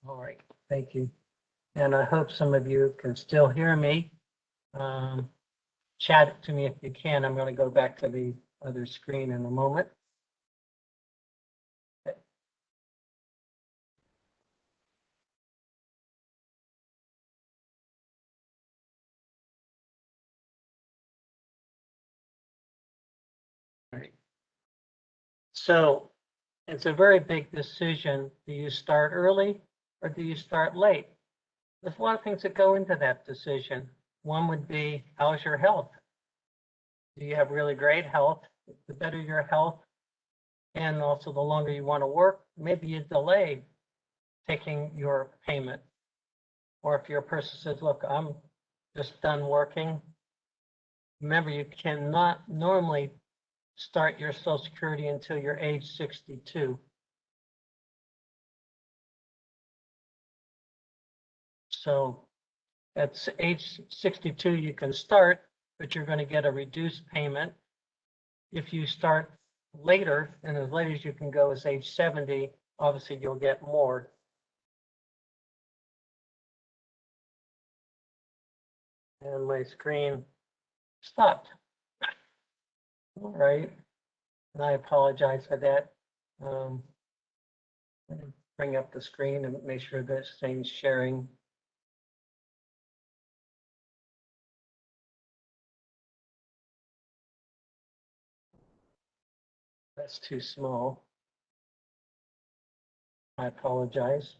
All right, thank you. And I hope some of you can still hear me. Chat it to me if you can. I'm going to go back to the other screen in a moment. Okay. All right. So it's a very big decision. Do you start early or do you start late? There's a lot of things that go into that decision. One would be, how's your health? Do you have really great health? The better your health, and also the longer you want to work, maybe you delay taking your payment. Or if your person says, look, I'm just done working. Remember, you cannot normally start your Social Security until you're age 62. So at age 62, you can start, but you're going to get a reduced payment. If you start later, and as late as you can go is age 70, obviously you'll get more. And my screen stopped. All right, and I apologize for that. Bring up the screen and make sure this thing's sharing. That's too small. I apologize.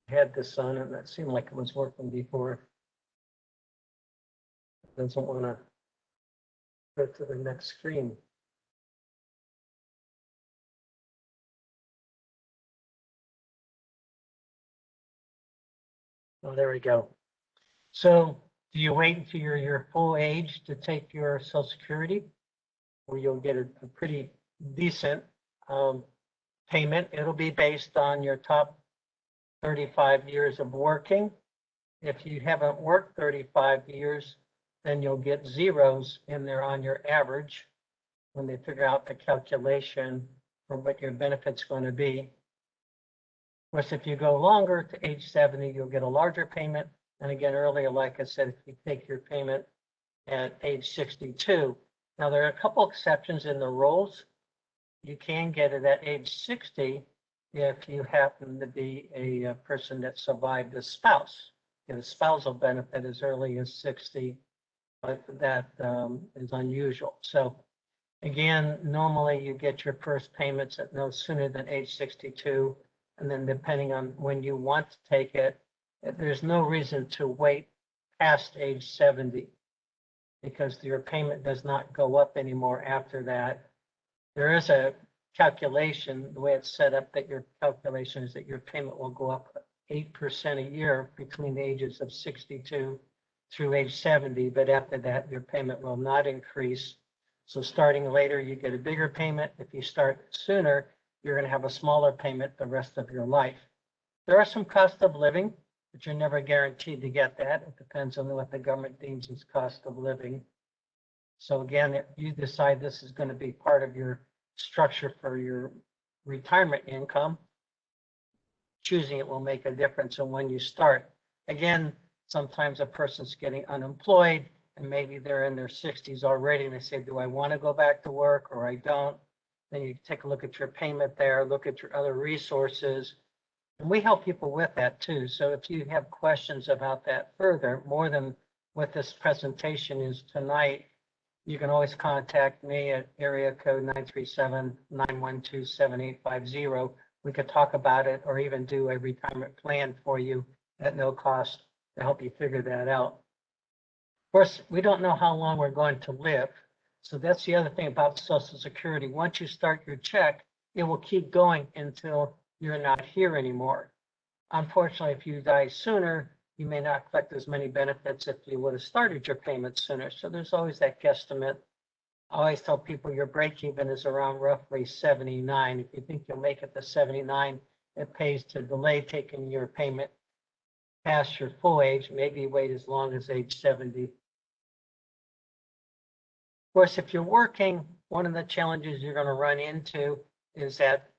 I had this on and that seemed like it was working before. It doesn't want to go to the next screen. Oh, there we go. So do you wait until you're your full age to take your Social Security, where you'll get a pretty decent payment? It'll be based on your top 35 years of working. If you haven't worked 35 years, then you'll get zeros in there on your average when they figure out the calculation for what your benefit's going to be. Of course, if you go longer to age 70, you'll get a larger payment. And again, earlier, like I said, if you take your payment at age 62. Now, there are a couple exceptions in the rules. You can get it at age 60 if you happen to be a person that survived a spouse. Get a spousal benefit as early as 60, but that is unusual. So again, normally you get your first payments at no sooner than age 62. And then depending on when you want to take it, there's no reason to wait past age 70 because your payment does not go up anymore after that. There is a calculation, the way it's set up, that your calculation is that your payment will go up 8% a year between the ages of 62 through age 70, but after that, your payment will not increase. So starting later, you get a bigger payment. If you start sooner, you're going to have a smaller payment the rest of your life. There are some cost of living, but you're never guaranteed to get that. It depends on what the government deems as cost of living. So again, if you decide this is going to be part of your structure for your retirement income, choosing it will make a difference in when you start. Again, sometimes a person's getting unemployed and maybe they're in their 60s already and they say, do I want to go back to work or I don't? Then you take a look at your payment there, look at your other resources. And we help people with that too. So if you have questions about that further, more than what this presentation is tonight, you can always contact me at area code 937-912-7850. We could talk about it or even do a retirement plan for you at no cost to help you figure that out. Of course, we don't know how long we're going to live. So that's the other thing about Social Security. Once you start your check, it will keep going until you're not here anymore. Unfortunately, if you die sooner, you may not collect as many benefits if you would have started your payments sooner. So there's always that guesstimate. I always tell people your break even is around roughly 79. If you think you'll make it to 79, it pays to delay taking your payment past your full age, maybe wait as long as age 70. Of course, if you're working, one of the challenges you're going to run into is that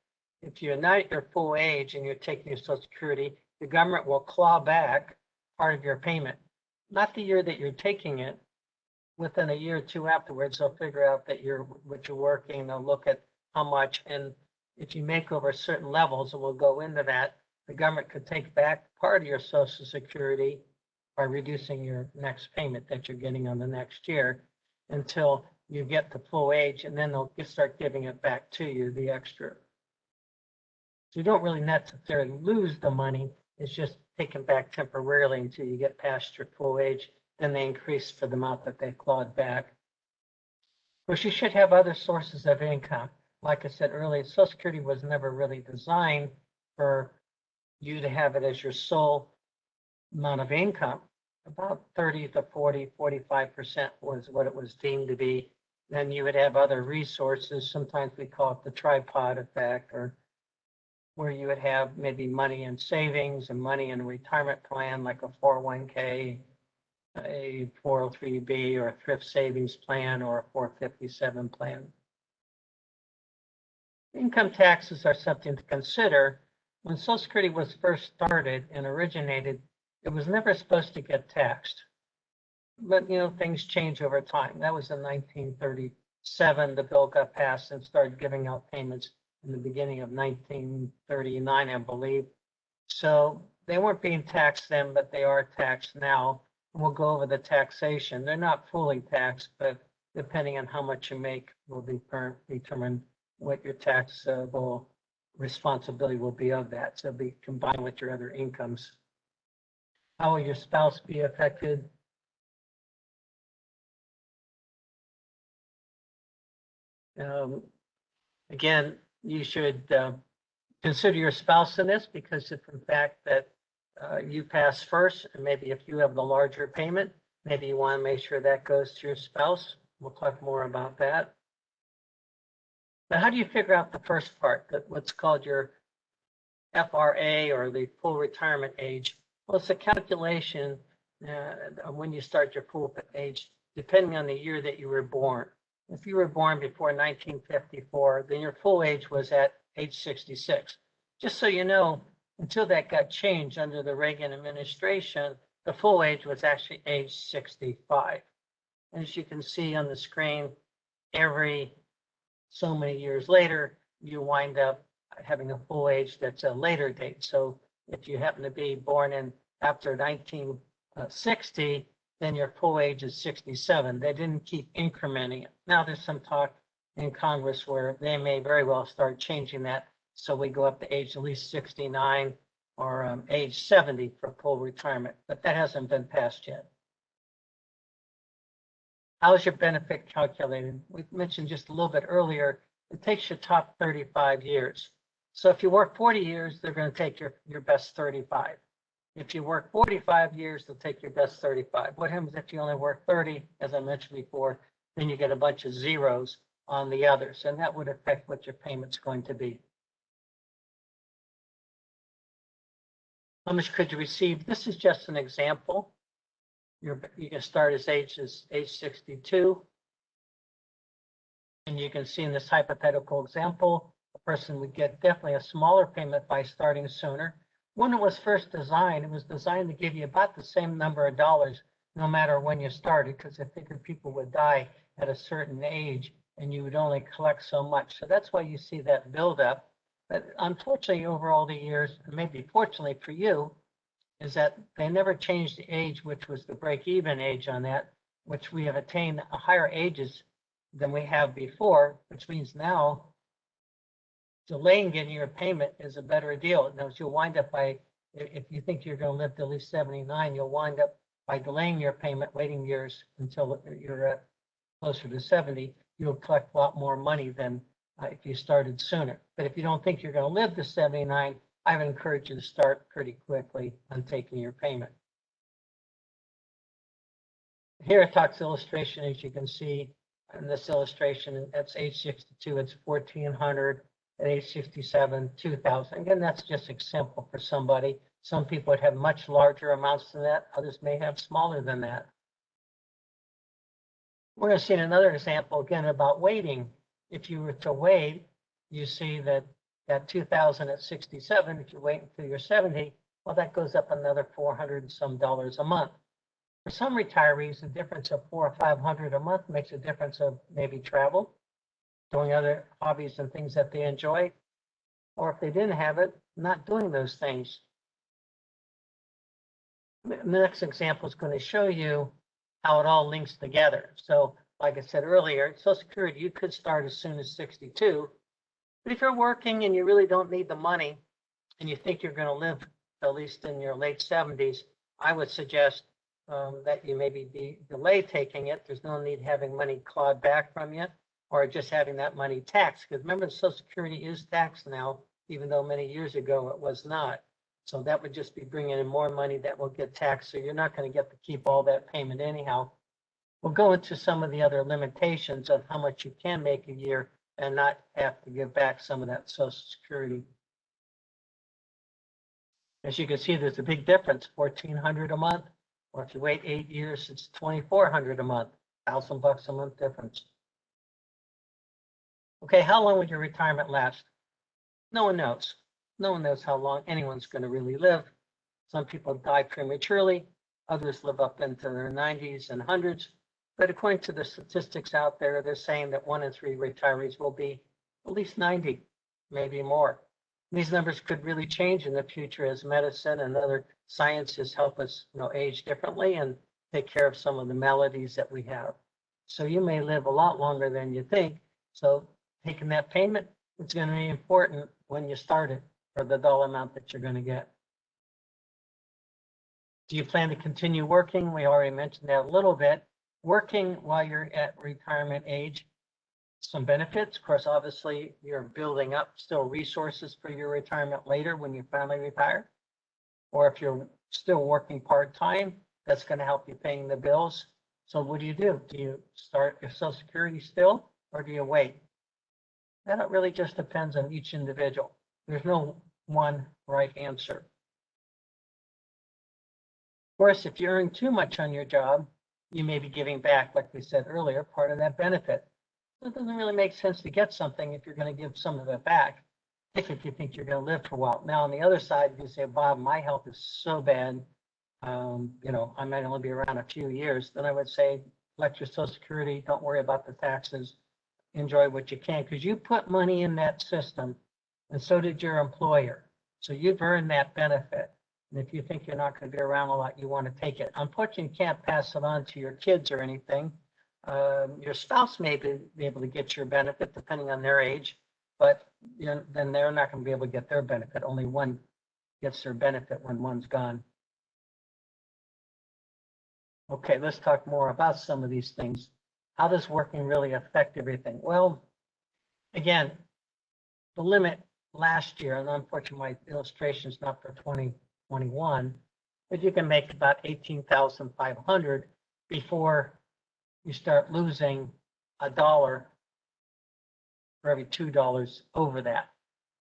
if you're not at your full age and you're taking your Social Security, the government will claw back part of your payment. Not the year that you're taking it. Within a year or two afterwards, they'll figure out that what you're working, they'll look at how much, and if you make over certain levels, and we'll go into that, the government could take back part of your Social Security by reducing your next payment that you're getting on the next year until you get to full age, and then they'll start giving it back to you, the extra. So you don't really necessarily lose the money. It's just taken back temporarily until you get past your full age. Then they increase for the amount that they clawed back. Of course, you should have other sources of income. Like I said earlier, Social Security was never really designed for you to have it as your sole amount of income. About 30 to 40, 45% was what it was deemed to be. Then you would have other resources. Sometimes we call it the tripod effect, or where you would have maybe money in savings and money in a retirement plan, like a 401k, a 403b, or a thrift savings plan, or a 457 plan. Income taxes are something to consider. When Social Security was first started and originated, it was never supposed to get taxed. But, things change over time. That was in 1937. The bill got passed and started giving out payments in the beginning of 1939, I believe. So they weren't being taxed then, but they are taxed now. And we'll go over the taxation. They're not fully taxed, but depending on how much you make will determine what your taxable responsibility will be of that. So it'll be combined with your other incomes. How will your spouse be affected? Again, you should consider your spouse in this, because if in fact that you pass first, and maybe if you have the larger payment, maybe you want to make sure that goes to your spouse. We'll talk more about that. But how do you figure out the first part, that what's called your FRA, or the full retirement age? Well, it's a calculation when you start your full age, depending on the year that you were born. If you were born before 1954, then your full age was at age 66. Just so you know, until that got changed under the Reagan administration, the full age was actually age 65. And as you can see on the screen, every so many years later, you wind up having a full age that's a later date. So if you happen to be born in after 1960, then your full age is 67. They didn't keep incrementing it. Now there's some talk in Congress where they may very well start changing that, so we go up to age at least 69 or age 70 for full retirement, but that hasn't been passed yet. How is your benefit calculated? We mentioned just a little bit earlier, it takes your top 35 years. So if you work 40 years, they're going to take your best 35. If you work 45 years, they'll take your best 35. What happens if you only work 30, as I mentioned before, then you get a bunch of zeros on the others, and that would affect what your payment's going to be. How much could you receive? This is just an example. You can start as age 62. And you can see in this hypothetical example, a person would get definitely a smaller payment by starting sooner. When it was first designed, it was designed to give you about the same number of dollars no matter when you started, because I figured people would die at a certain age and you would only collect so much. So that's why you see that buildup. But unfortunately, over all the years, and maybe fortunately for you, is that they never changed the age, which was the break-even age on that, which we have attained higher ages than we have before, which means now delaying getting your payment is a better deal. Now, you'll wind up by, if you think you're going to live to at least 79, you'll wind up by delaying your payment, waiting years until you're at closer to 70, you'll collect a lot more money than if you started sooner. But if you don't think you're going to live to 79, I would encourage you to start pretty quickly on taking your payment. Here a tax illustration, as you can see in this illustration, that's age 62, it's $1,400. At age 67, $2,000. Again, that's just example for somebody. Some people would have much larger amounts than that. Others may have smaller than that. We're going to see another example again about waiting. if you were to wait, you see that that 2,000 at 67, if you wait until you're 70, well, that goes up another 400 and some dollars a month. For some retirees, the difference of 400 or 500 a month makes a difference of maybe travel, doing other hobbies and things that they enjoy, or if they didn't have it, not doing those things. The next example is going to show you how it all links together. So like I said earlier, Social Security, you could start as soon as 62, but if you're working and you really don't need the money and you think you're going to live at least in your late 70s, I would suggest that you maybe delay taking it. There's no need having money clawed back from you or just having that money taxed. Because remember, Social Security is taxed now, even though many years ago it was not. So that would just be bringing in more money that will get taxed. So you're not going to get to keep all that payment anyhow. We'll go into some of the other limitations of how much you can make a year and not have to give back some of that Social Security. As you can see, there's a big difference, $1,400 a month, or if you wait 8 years, it's $2,400 a month, $1,000 a month difference. Okay, how long would your retirement last? No one knows. No one knows how long anyone's going to really live. Some people die prematurely, others live up into their 90s and hundreds. But according to the statistics out there, they're saying that 1 in 3 retirees will be at least 90, maybe more. These numbers could really change in the future as medicine and other sciences help us, age differently and take care of some of the maladies that we have. So you may live a lot longer than you think. So taking that payment, it's going to be important when you start it for the dollar amount that you're going to get. Do you plan to continue working? We already mentioned that a little bit. Working while you're at retirement age, some benefits. Of course, obviously, you're building up still resources for your retirement later when you finally retire. Or if you're still working part-time, that's going to help you paying the bills. So what do? Do you start your Social Security still, or do you wait? That really just depends on each individual. There's no one right answer. Of course, if you earn too much on your job, you may be giving back, like we said earlier, part of that benefit. So it doesn't really make sense to get something if you're going to give some of it back, if you think you're going to live for a while. Now, on the other side, you say, Bob, my health is so bad, I might only be around a few years. Then I would say, collect your Social Security, don't worry about the taxes, enjoy what you can, because you put money in that system, and so did your employer. So you've earned that benefit. And if you think you're not going to be around a lot, you want to take it. Unfortunately, you can't pass it on to your kids or anything. Your spouse may be able to get your benefit depending on their age, but then they're not going to be able to get their benefit. Only one gets their benefit when one's gone. Okay, let's talk more about some of these things. How does working really affect everything? Well, again, the limit last year, and unfortunately my illustration is not for 2021, but you can make about $18,500 before you start losing $1 for every $2 over that.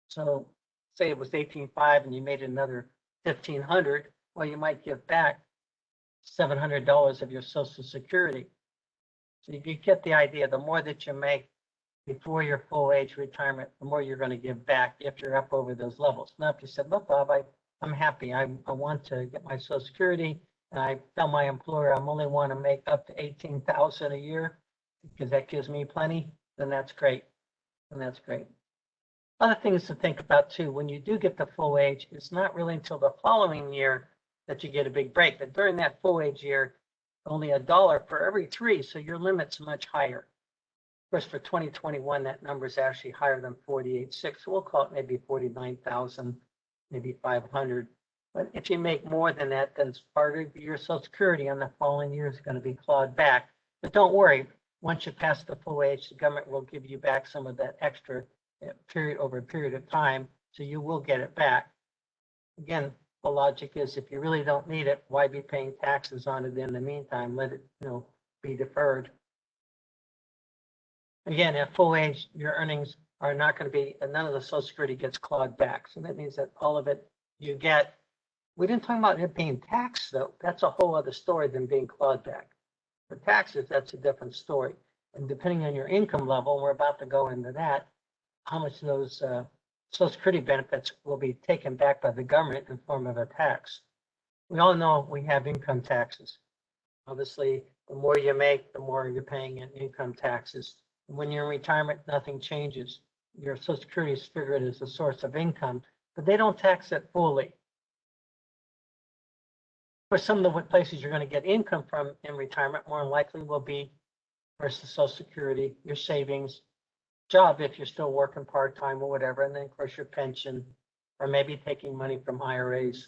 So say it was $18,500 and you made another $1,500, well, you might give back $700 of your Social Security. So you get the idea. The more that you make before your full age retirement, the more you're going to give back if you're up over those levels. Now, if you said, look, Bob, I'm happy. I want to get my Social Security, and I tell my employer I'm only want to make up to $18,000 a year because that gives me plenty, then that's great. And that's great. Other things to think about too, when you do get the full age, it's not really until the following year that you get a big break. But during that full age year, only $1 for every 3, so your limit's much higher. Of course, for 2021, that number is actually higher than 48.6. So we'll call it maybe 49,000, maybe 500. But if you make more than that, then part of your Social Security on the following year is going to be clawed back. But don't worry, once you pass the full age, the government will give you back some of that extra period over a period of time, so you will get it back. Again, the logic is if you really don't need it, why be paying taxes on it in the meantime? Let it, be deferred. Again, at full age, your earnings are not going to be, and none of the Social Security gets clawed back. So that means that all of it you get. We didn't talk about it being taxed, though. That's a whole other story than being clawed back. For taxes, that's a different story. And depending on your income level, we're about to go into that, how much of those Social Security benefits will be taken back by the government in form of a tax. We all know we have income taxes. Obviously, the more you make, the more you're paying in income taxes. And when you're in retirement, nothing changes. Your Social Security is figured as a source of income, but they don't tax it fully. For some of the places you're going to get income from in retirement, more than likely will be versus Social Security, your savings, job if you're still working part-time or whatever, and then of course your pension, or maybe taking money from IRAs.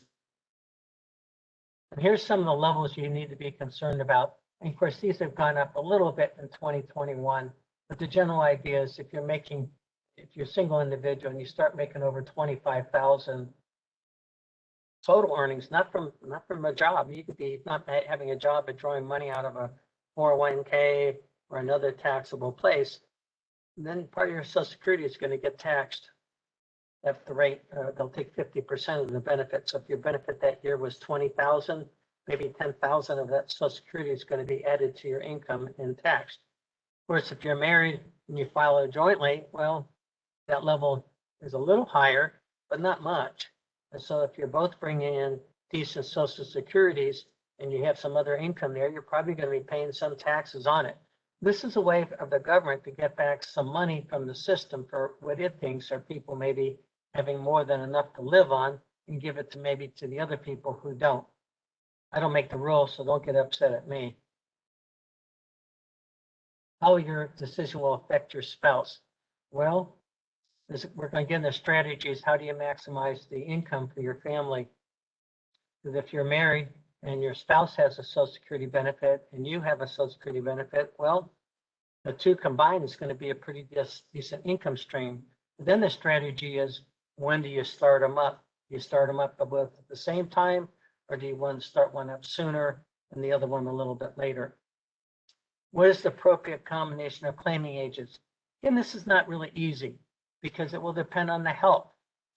And here's some of the levels you need to be concerned about. And of course, these have gone up a little bit in 2021, but the general idea is if you're a single individual and you start making over 25,000 total earnings, not from a job. You could be not having a job, but drawing money out of a 401k or another taxable place. And then part of your Social Security is going to get taxed at the rate, they'll take 50% of the benefit. So if your benefit that year was 20,000, maybe 10,000 of that Social Security is going to be added to your income and taxed. Of course, if you're married and you file it jointly, well, that level is a little higher, but not much. And so if you're both bringing in decent Social Securities and you have some other income there, you're probably going to be paying some taxes on it. This is a way of the government to get back some money from the system for what it thinks are people maybe having more than enough to live on and give it to maybe to the other people who don't. I don't make the rules, so don't get upset at me. How your decision will affect your spouse. Well, we're going to get into strategies. How do you maximize the income for your family? Because if you're married and your spouse has a Social Security benefit and you have a Social Security benefit, well, the two combined is going to be a pretty decent income stream. But then the strategy is, when do you start them up? Do you start them up both at the same time, or do you want to start one up sooner and the other one a little bit later? What is the appropriate combination of claiming ages? Again, this is not really easy because it will depend on the health.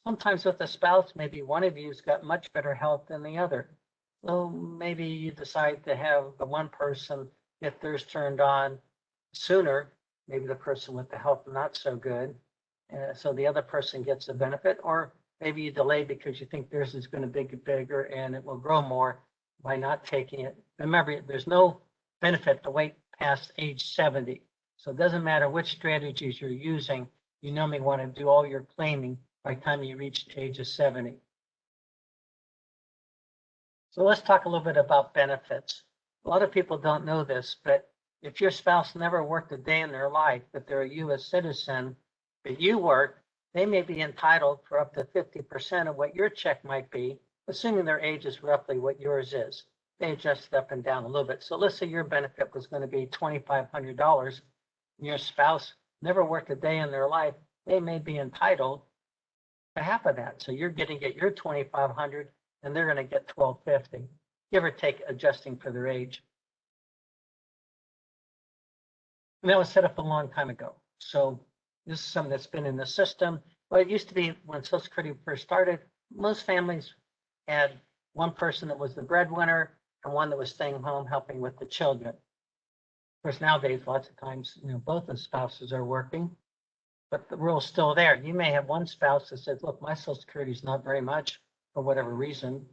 Sometimes with a spouse, maybe one of you's got much better health than the other. So maybe you decide to have the one person get theirs turned on sooner, maybe the person with the health not so good. So the other person gets the benefit, or maybe you delay because you think theirs is going to be bigger and it will grow more by not taking it. Remember, there's no benefit to wait past age 70. So it doesn't matter which strategies you're using, you normally want to do all your claiming by the time you reach the age of 70. So let's talk a little bit about benefits. A lot of people don't know this, but if your spouse never worked a day in their life, but they're a U.S. citizen, but you work, they may be entitled for up to 50% of what your check might be, assuming their age is roughly what yours is. They adjust it up and down a little bit. So let's say your benefit was going to be $2,500, and your spouse never worked a day in their life, they may be entitled to half of that. So you're going to get your $2,500, and they're going to get $1,250, give or take, adjusting for their age. And that was set up a long time ago. So this is something that's been in the system. Well, it used to be when Social Security first started, most families had one person that was the breadwinner and one that was staying home helping with the children. Of course, nowadays, lots of times, both the spouses are working, but the rule's still there. You may have one spouse that says, look, my Social Security is not very much for whatever reason,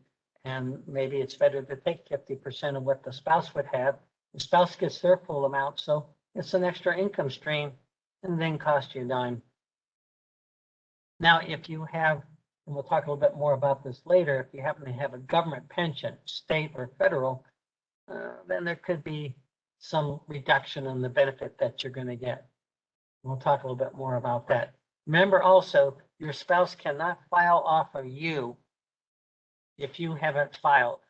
and maybe it's better to take 50% of what the spouse would have. The spouse gets their full amount, so it's an extra income stream and then cost you a dime. Now, if you have, and we'll talk a little bit more about this later, if you happen to have a government pension, state or federal, then there could be some reduction in the benefit that you're going to get. We'll talk a little bit more about that. Remember also, your spouse cannot file off of you if you haven't filed.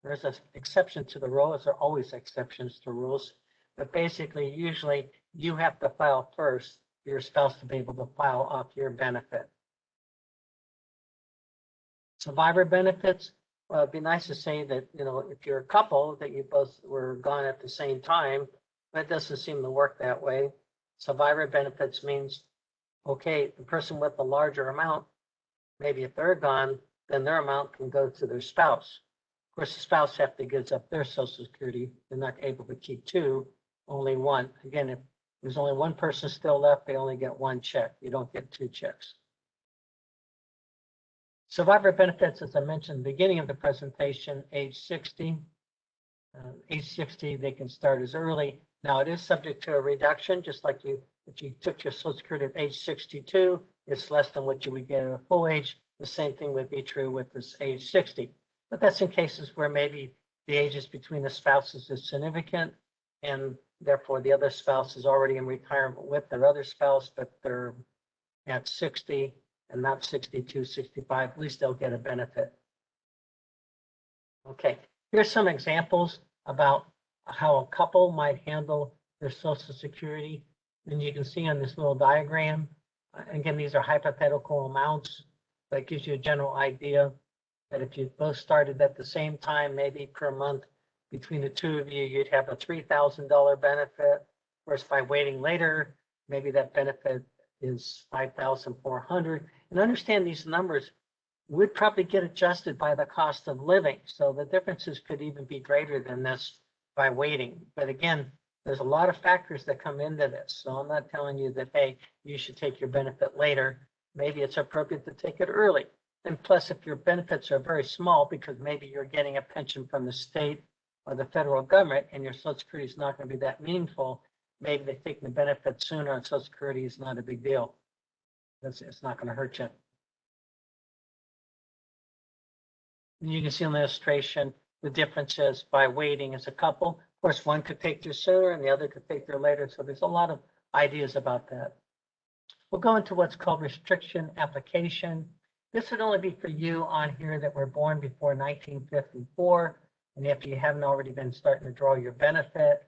There's an exception to the rule. There are always exceptions to rules. But basically, usually you have to file first for your spouse to be able to file off your benefit. Survivor benefits, well, it'd be nice to say that, if you're a couple, that you both were gone at the same time, but it doesn't seem to work that way. Survivor benefits means, okay, the person with the larger amount, maybe if they're gone, then their amount can go to their spouse. Of course, the spouse have to give up their Social Security. They're not able to keep two, only one. Again, if There's only one person still left. They only get one check. You don't get two checks. Survivor benefits, as I mentioned at the beginning of the presentation, age 60. Age 60, they can start as early. Now, it is subject to a reduction, just like if you took your Social Security at age 62, it's less than what you would get at a full age. The same thing would be true with this age 60. But that's in cases where maybe the ages between the spouses is significant, and therefore the other spouse is already in retirement with their other spouse, but they're at 60 and not 62, 65, at least they'll get a benefit. Okay, here's some examples about how a couple might handle their Social Security. And you can see on this little diagram, again, these are hypothetical amounts, but it gives you a general idea that if you both started at the same time, maybe per month between the two of you, you'd have a $3,000 benefit. Whereas by waiting later, maybe that benefit is $5,400. And understand these numbers would probably get adjusted by the cost of living. So the differences could even be greater than this by waiting. But again, there's a lot of factors that come into this. So I'm not telling you that, hey, you should take your benefit later. Maybe it's appropriate to take it early. And plus, if your benefits are very small, because maybe you're getting a pension from the state or the federal government and your Social Security is not going to be that meaningful, maybe they take the benefit sooner and Social Security is not a big deal. It's not going to hurt you. And you can see on the illustration, the difference is by waiting as a couple. Of course, one could take theirs sooner and the other could take theirs later. So there's a lot of ideas about that. We'll go into what's called restriction application. This would only be for you on here that were born before 1954. And if you haven't already been starting to draw your benefit,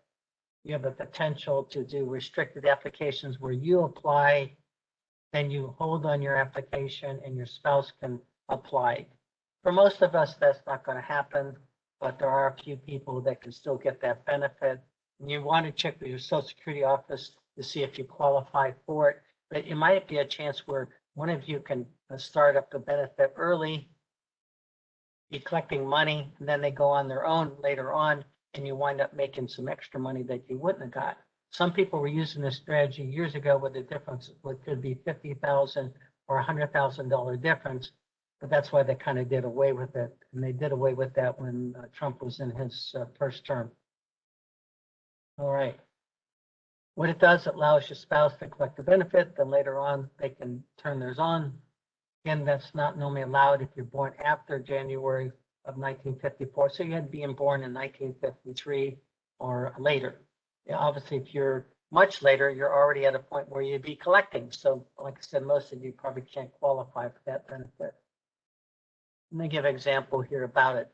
you have the potential to do restricted applications where you apply, then you hold on your application and your spouse can apply. For most of us, that's not going to happen, but there are a few people that can still get that benefit. And you want to check with your Social Security office to see if you qualify for it. But it might be a chance where one of you can start up the benefit early, be collecting money, and then they go on their own later on, and you wind up making some extra money that you wouldn't have got. Some people were using this strategy years ago with the difference, what could be $50,000 or $100,000 difference. But that's why they kind of did away with it. And they did away with that when Trump was in his first term. All right. What it does, it allows your spouse to collect the benefit. Then later on, they can turn theirs on. Again, that's not normally allowed if you're born after January of 1954. So you had being born in 1953 or later. Yeah, obviously, if you're much later, you're already at a point where you'd be collecting. So like I said, most of you probably can't qualify for that benefit. Let me give an example here about it.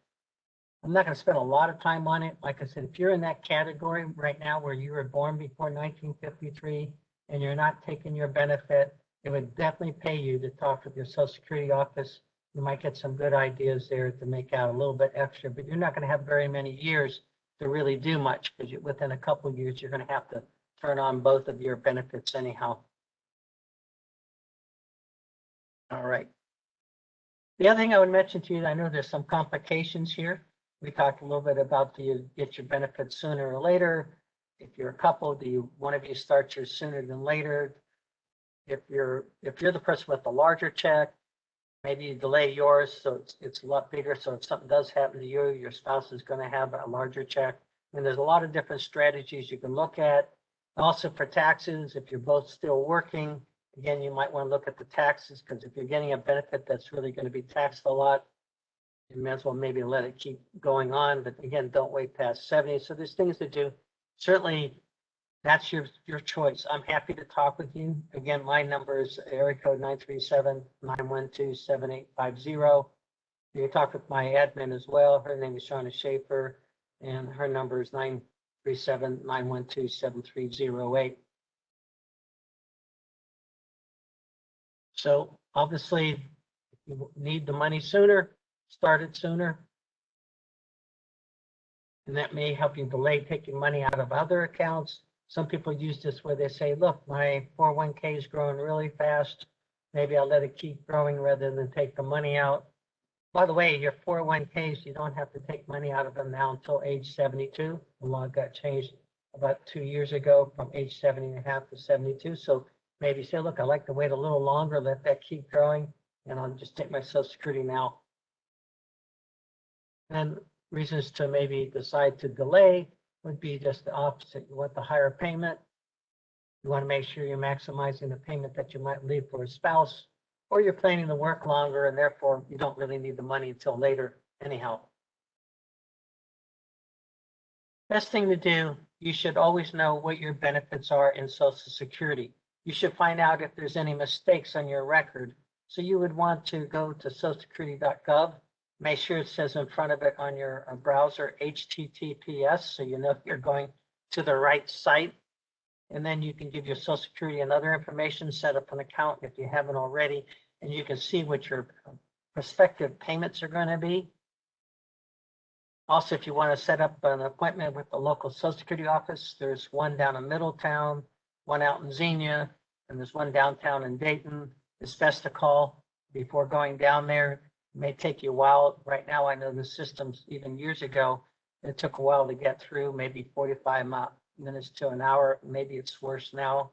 I'm not going to spend a lot of time on it. Like I said, if you're in that category right now where you were born before 1953 and you're not taking your benefit, it would definitely pay you to talk with your Social Security office. You might get some good ideas there to make out a little bit extra, but you're not going to have very many years to really do much because within a couple of years, you're going to have to turn on both of your benefits anyhow. All right. The other thing I would mention to you, I know there's some complications here. We talked a little bit about, do you get your benefits sooner or later? If you're a couple, one of you start yours sooner than later? If you're the person with the larger check, maybe you delay yours so it's a lot bigger. So if something does happen to you, your spouse is going to have a larger check. And there's a lot of different strategies you can look at. Also for taxes, if you're both still working, again, you might want to look at the taxes because if you're getting a benefit that's really going to be taxed a lot, you may as well maybe let it keep going on. But again, don't wait past 70. So there's things to do. Certainly, that's your choice. I'm happy to talk with you. Again, my number is area code 937-912-7850. You can talk with my admin as well. Her name is Shauna Schaefer, and her number is 937-912-7308. So obviously, if you need the money sooner, start it sooner. And that may help you delay taking money out of other accounts. Some people use this where they say, look, my 401k is growing really fast. Maybe I'll let it keep growing rather than take the money out. By the way, your 401ks, you don't have to take money out of them now until age 72. The law got changed about 2 years ago from age 70.5 to 72. So maybe say, look, I'd like to wait a little longer, let that keep growing, and I'll just take my Social Security now. And reasons to maybe decide to delay would be just the opposite. You want the higher payment. You want to make sure you're maximizing the payment that you might leave for a spouse, or you're planning to work longer and therefore you don't really need the money until later anyhow. Best thing to do, you should always know what your benefits are in Social Security. You should find out if there's any mistakes on your record. So you would want to go to socialsecurity.gov. Make sure it says in front of it on your browser HTTPS, so you know you're going to the right site. And then you can give your Social Security and other information, set up an account if you haven't already, and you can see what your prospective payments are going to be. Also, if you want to set up an appointment with the local Social Security office, there's one down in Middletown, one out in Xenia, and there's one downtown in Dayton. It's best to call before going down there. It may take you a while. Right now, I know the systems, even years ago, it took a while to get through, maybe 45 minutes to an hour. Maybe it's worse now.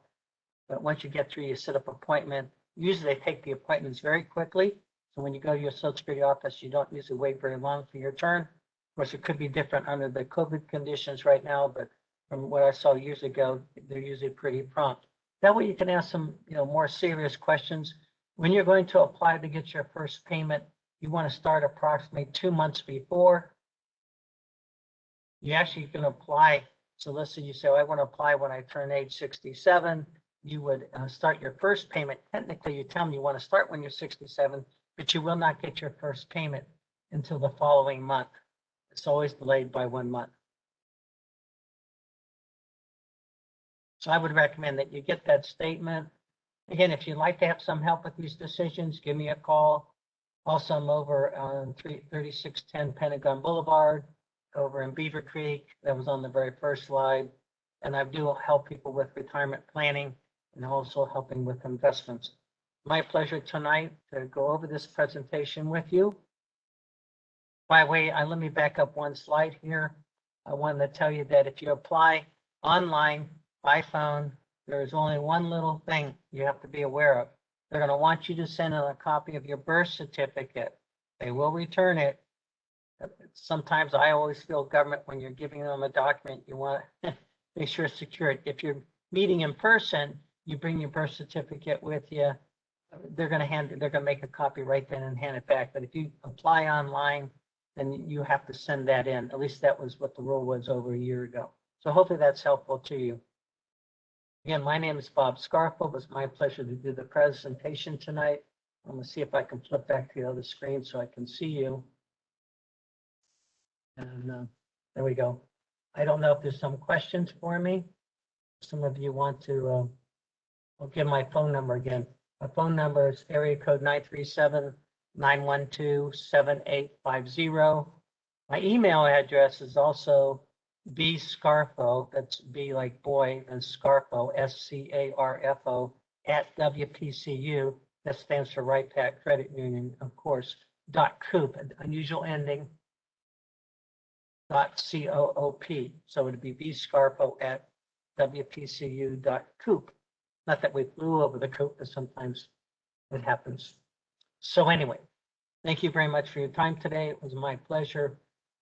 But once you get through, you set up an appointment. Usually they take the appointments very quickly. So when you go to your Social Security office, you don't usually wait very long for your turn. Of course, it could be different under the COVID conditions right now, but from what I saw years ago, they're usually pretty prompt. That way you can ask some, more serious questions. When you're going to apply to get your first payment, you want to start approximately 2 months before. You actually can apply. So let's say you say, I want to apply when I turn age 67. You would start your first payment. Technically, you tell them you want to start when you're 67, but you will not get your first payment until the following month. It's always delayed by 1 month. So I would recommend that you get that statement. Again, if you'd like to have some help with these decisions, give me a call. Also, I'm over on 3610 Pentagon Boulevard over in Beaver Creek. That was on the very first slide. And I do help people with retirement planning and also helping with investments. My pleasure tonight to go over this presentation with you. By the way, let me back up one slide here. I wanted to tell you that if you apply online by phone, there is only one little thing you have to be aware of. They're going to want you to send in a copy of your birth certificate. They will return it. Sometimes I always feel government, when you're giving them a document, you want to make sure it's secured. If you're meeting in person, you bring your birth certificate with you. They're going to make a copy right then and hand it back. But if you apply online, then you have to send that in. At least that was what the rule was over a year ago. So hopefully that's helpful to you. Again, my name is Bob Scarfo. It was my pleasure to do the presentation tonight. I'm going to see if I can flip back to the other screen so I can see you. And there we go. I don't know if there's some questions for me. Some of you want to, I'll give my phone number again. My phone number is area code 937-912-7850. My email address is also bscarfo, that's B like boy, and Scarfo, SCARFO, @WPCU. That stands for Wright-Patt Credit Union, of course, .coop, an unusual ending, .coop. So it'd be bscarfo @WPCU.coop. Not that we flew over the coop, but sometimes it happens. So anyway, thank you very much for your time today. It was my pleasure.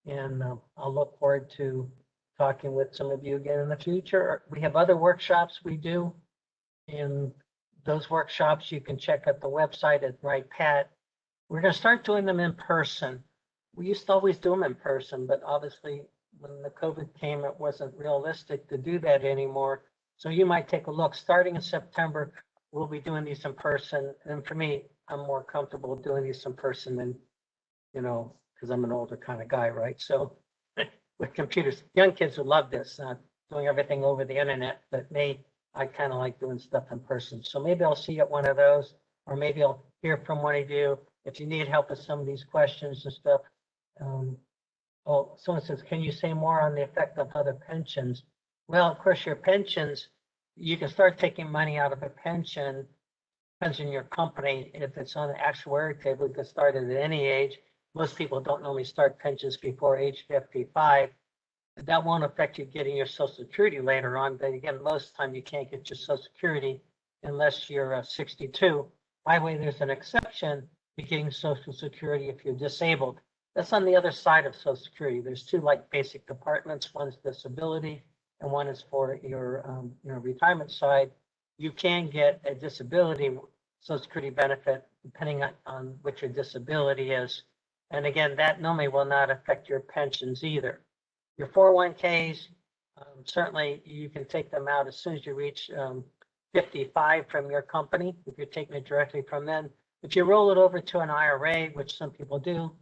And I'll look forward to talking with some of you again in the future. We have other workshops we do. In those workshops, you can check out the website at Wright-Patt. We're going to start doing them in person. We used to always do them in person, but obviously when the COVID came, it wasn't realistic to do that anymore. So you might take a look. Starting in September, we'll be doing these in person. And for me, I'm more comfortable doing these in person than, because I'm an older kind of guy, right? So with computers, young kids would love this, doing everything over the internet. But me, I kind of like doing stuff in person. So maybe I'll see you at one of those, or maybe I'll hear from one of you. If you need help with some of these questions and stuff. Someone says, can you say more on the effect of other pensions? Well, of course, your pensions, you can start taking money out of a pension, depends on your company. If it's on the actuary table, you can start it at any age. Most people don't normally start pensions before age 55. That won't affect you getting your Social Security later on, but again, most of the time you can't get your Social Security unless you're 62. By the way, there's an exception to getting Social Security if you're disabled. That's on the other side of Social Security. There's two like basic departments. One's disability and one is for your retirement side. You can get a disability Social Security benefit depending on what your disability is. And again, that normally will not affect your pensions either. Your 401ks, certainly you can take them out as soon as you reach 55 from your company, if you're taking it directly from them. If you roll it over to an IRA, which some people do,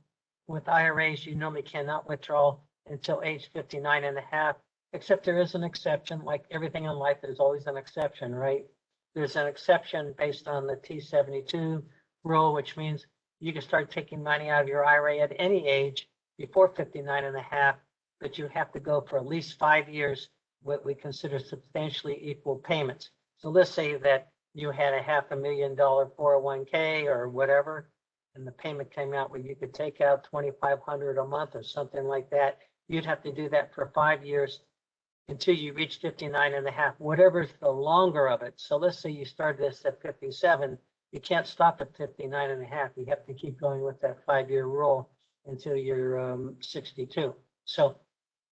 with IRAs, you normally cannot withdraw until age 59 and a half, except there is an exception. Like everything in life, there's always an exception, right? There's an exception based on the T72 rule, which means you can start taking money out of your IRA at any age before 59 and a half, but you have to go for at least 5 years, what we consider substantially equal payments. So let's say that you had a $500,000 401k or whatever, and the payment came out where you could take out $2,500 a month or something like that. You'd have to do that for 5 years until you reach 59 and a half, whatever's the longer of it. So let's say you started this at 57, you can't stop at 59 and a half. You have to keep going with that 5-year rule until you're 62. So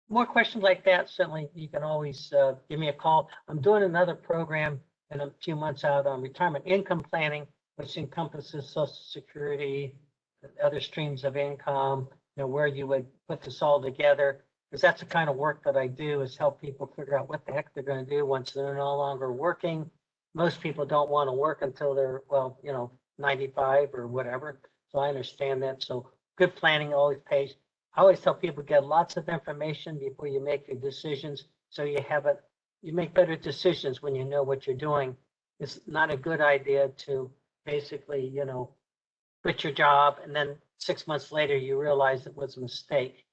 more questions like that, certainly you can always give me a call. I'm doing another program in a few months out on retirement income planning, which encompasses Social Security, other streams of income, where you would put this all together. Because that's the kind of work that I do, is help people figure out what the heck they're going to do once they're no longer working. Most people don't want to work until they're, 95 or whatever. So I understand that. So good planning always pays. I always tell people get lots of information before you make your decisions. So you make better decisions when you know what you're doing. It's not a good idea to basically, quit your job and then 6 months later you realize it was a mistake.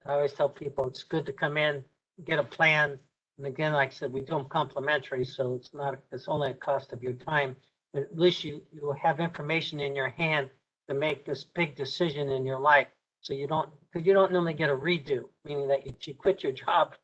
I always tell people it's good to come in, get a plan. And again, like I said, we do them complimentary, so it's only a cost of your time. But at least you have information in your hand to make this big decision in your life. So because you don't normally get a redo, meaning that if you quit your job,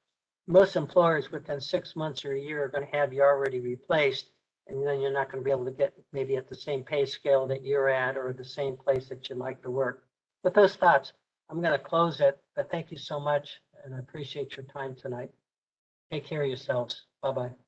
most employers within 6 months or a year are going to have you already replaced. And then you're not going to be able to get maybe at the same pay scale that you're at or the same place that you'd like to work. With those thoughts, I'm going to close it, but thank you so much, and I appreciate your time tonight. Take care of yourselves. Bye-bye.